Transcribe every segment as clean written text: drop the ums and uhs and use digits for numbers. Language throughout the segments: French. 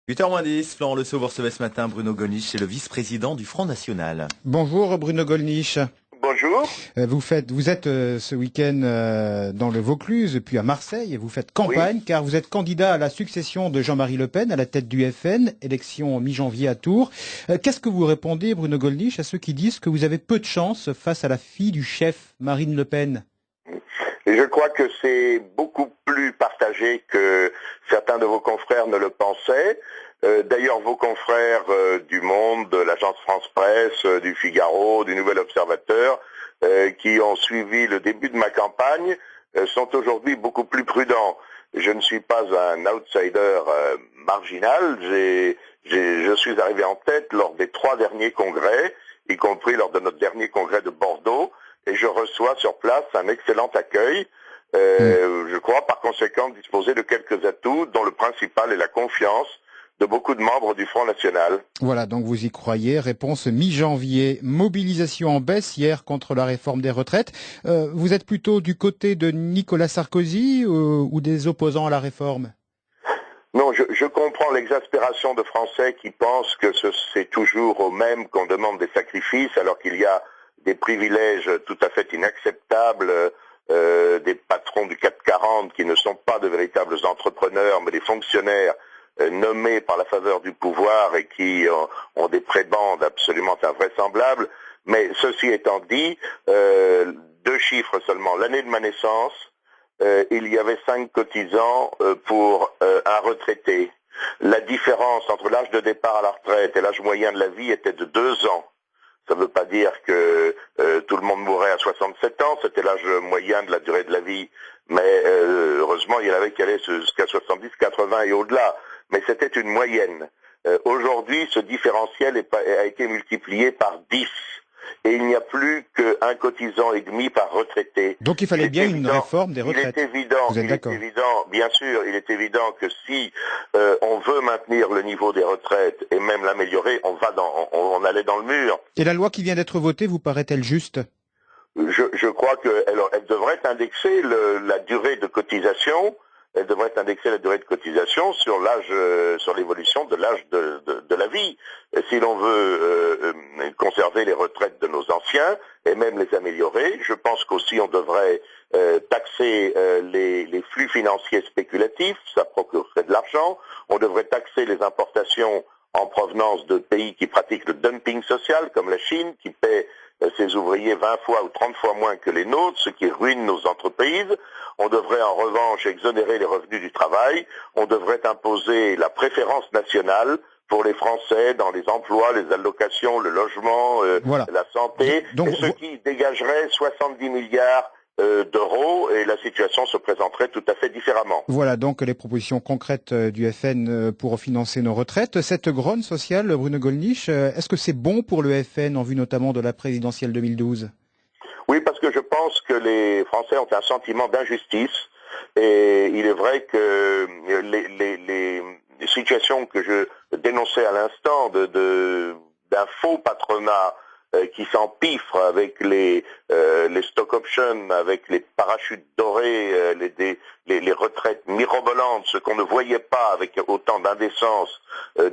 8h moins 10, Florent Le Sceau, vous recevez ce matin Bruno Gollnisch, c'est le vice-président du Front National. Bonjour Bruno Gollnisch. Bonjour. Vous êtes ce week-end dans le Vaucluse, puis à Marseille, et vous faites campagne, Oui. car vous êtes candidat à la succession de Jean-Marie Le Pen à la tête du FN, élection mi-janvier à Tours. Qu'est-ce que vous répondez, Bruno Gollnisch, à ceux qui disent que vous avez peu de chance face à la fille du chef, Marine Le Pen? Et je crois que c'est beaucoup plus partagé que certains de vos confrères ne le pensaient. D'ailleurs, vos confrères du Monde, de l'agence France-Presse, du Figaro, du Nouvel Observateur, qui ont suivi le début de ma campagne, sont aujourd'hui beaucoup plus prudents. Je ne suis pas un outsider marginal. Je suis arrivé en tête lors des 3 derniers congrès, y compris lors de notre dernier congrès de Bordeaux, et je reçois sur place un excellent accueil. Je crois par conséquent disposer de quelques atouts, dont le principal est la confiance de beaucoup de membres du Front National. Voilà, donc vous y croyez. Réponse mi-janvier. Mobilisation en baisse hier contre la réforme des retraites. Vous êtes plutôt du côté de Nicolas Sarkozy ou des opposants à la réforme? Non, je comprends l'exaspération de Français qui pensent que c'est toujours aux mêmes qu'on demande des sacrifices, alors qu'il y a des privilèges tout à fait inacceptables, des patrons du CAC 40 qui ne sont pas de véritables entrepreneurs, mais des fonctionnaires nommés par la faveur du pouvoir et qui ont des prébendes absolument invraisemblables. Mais ceci étant dit, 2 chiffres seulement. L'année de ma naissance, il y avait 5 cotisants pour un retraité. La différence entre l'âge de départ à la retraite et l'âge moyen de la vie était de 2 ans. Ça ne veut pas dire que tout le monde mourrait à 67 ans, c'était l'âge moyen de la durée de la vie, mais heureusement il y en avait qui allaient jusqu'à 70, 80 et au-delà, mais c'était une moyenne. Aujourd'hui, ce différentiel a été multiplié par 10, et il n'y a plus qu'un cotisant et demi par retraité. Donc il fallait bien une réforme des retraites. Il est évident, bien sûr, il est évident que si on veut maintenir le niveau des retraites et même l'améliorer, on allait dans le mur. Et la loi qui vient d'être votée vous paraît-elle juste? Je crois qu'elle devrait indexer la durée de cotisation. Elle devrait indexer la durée de cotisation sur l'âge, sur l'évolution de l'âge de la vie. Et si l'on veut conserver les retraites de nos anciens et même les améliorer, je pense qu'aussi on devrait taxer les flux financiers spéculatifs, ça procurerait de l'argent. On devrait taxer les importations en provenance de pays qui pratiquent le dumping social, comme la Chine, qui paie ses ouvriers 20 fois ou 30 fois moins que les nôtres, ce qui ruine nos entreprises. On devrait en revanche exonérer les revenus du travail. On devrait imposer la préférence nationale pour les Français dans les emplois, les allocations, le logement, la santé, ce qui dégagerait 70 milliards d'euros, et la situation se présenterait tout à fait différemment. Voilà donc les propositions concrètes du FN pour financer nos retraites. Cette grogne sociale, Bruno Gollnisch, est-ce que c'est bon pour le FN en vue notamment de la présidentielle 2012? Oui, parce que je pense que les Français ont un sentiment d'injustice, et il est vrai que les situations que je dénonçais à l'instant d'un faux patronat qui s'empiffre avec les stock options, avec les parachutes dorés, les retraites mirobolantes, ce qu'on ne voyait pas avec autant d'indécence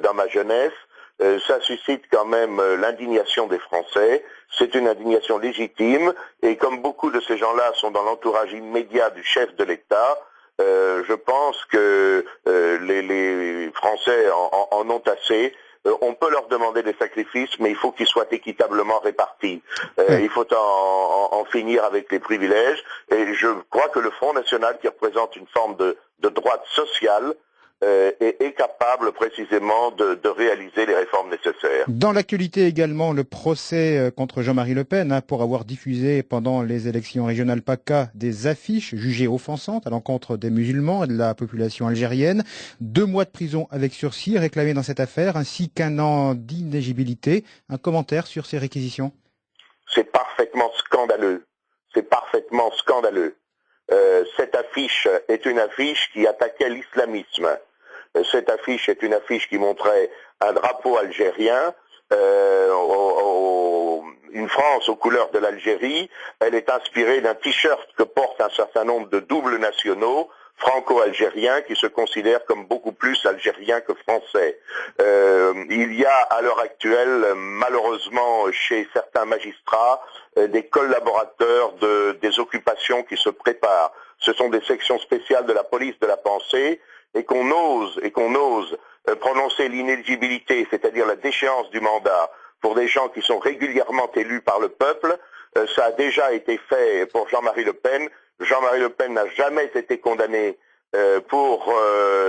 dans ma jeunesse, ça suscite quand même l'indignation des Français. C'est une indignation légitime, et comme beaucoup de ces gens-là sont dans l'entourage immédiat du chef de l'État, je pense que les Français en ont assez. On peut leur demander des sacrifices, mais il faut qu'ils soient équitablement répartis. Il faut en finir avec les privilèges, et je crois que le Front National, qui représente une forme de droite sociale, est capable précisément de réaliser les réformes nécessaires. Dans l'actualité également, le procès contre Jean-Marie Le Pen pour avoir diffusé pendant les élections régionales PACA des affiches jugées offensantes à l'encontre des musulmans et de la population algérienne. 2 mois de prison avec sursis réclamés dans cette affaire, ainsi qu'1 an d'inéligibilité. Un commentaire sur ces réquisitions? C'est parfaitement scandaleux. C'est parfaitement scandaleux. Cette affiche est une affiche qui attaquait l'islamisme. Cette affiche est une affiche qui montrait un drapeau algérien, une France aux couleurs de l'Algérie. Elle est inspirée d'un t-shirt que portent un certain nombre de doubles nationaux franco-algérien qui se considère comme beaucoup plus algérien que français. Il y a à l'heure actuelle, malheureusement, chez certains magistrats, des collaborateurs des occupations qui se préparent. Ce sont des sections spéciales de la police de la pensée, et qu'on ose prononcer l'inéligibilité, c'est-à-dire la déchéance du mandat, pour des gens qui sont régulièrement élus par le peuple. Ça a déjà été fait pour Jean-Marie Le Pen. Jean-Marie Le Pen n'a jamais été condamné pour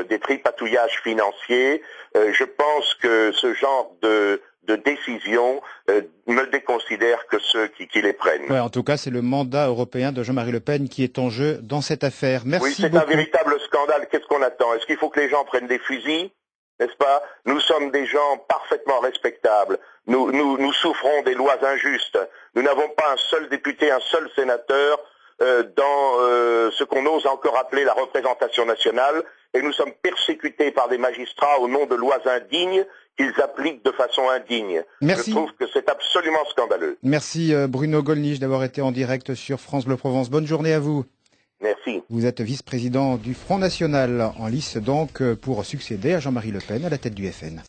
des tripatouillages financiers. Je pense que ce genre de décision me déconsidère que ceux qui les prennent. Ouais, en tout cas, c'est le mandat européen de Jean-Marie Le Pen qui est en jeu dans cette affaire. Merci oui, c'est beaucoup. Un véritable scandale. Qu'est-ce qu'on attend? Est-ce qu'il faut que les gens prennent des fusils? N'est-ce pas? Nous sommes des gens parfaitement respectables. Nous souffrons des lois injustes. Nous n'avons pas un seul député, un seul sénateur dans ce qu'on ose encore appeler la représentation nationale, et nous sommes persécutés par des magistrats au nom de lois indignes qu'ils appliquent de façon indigne. Merci. Je trouve que c'est absolument scandaleux. Merci Bruno Gollnisch d'avoir été en direct sur France Bleu Provence. Bonne journée à vous. Merci. Vous êtes vice-président du Front National, en lice donc pour succéder à Jean-Marie Le Pen à la tête du FN.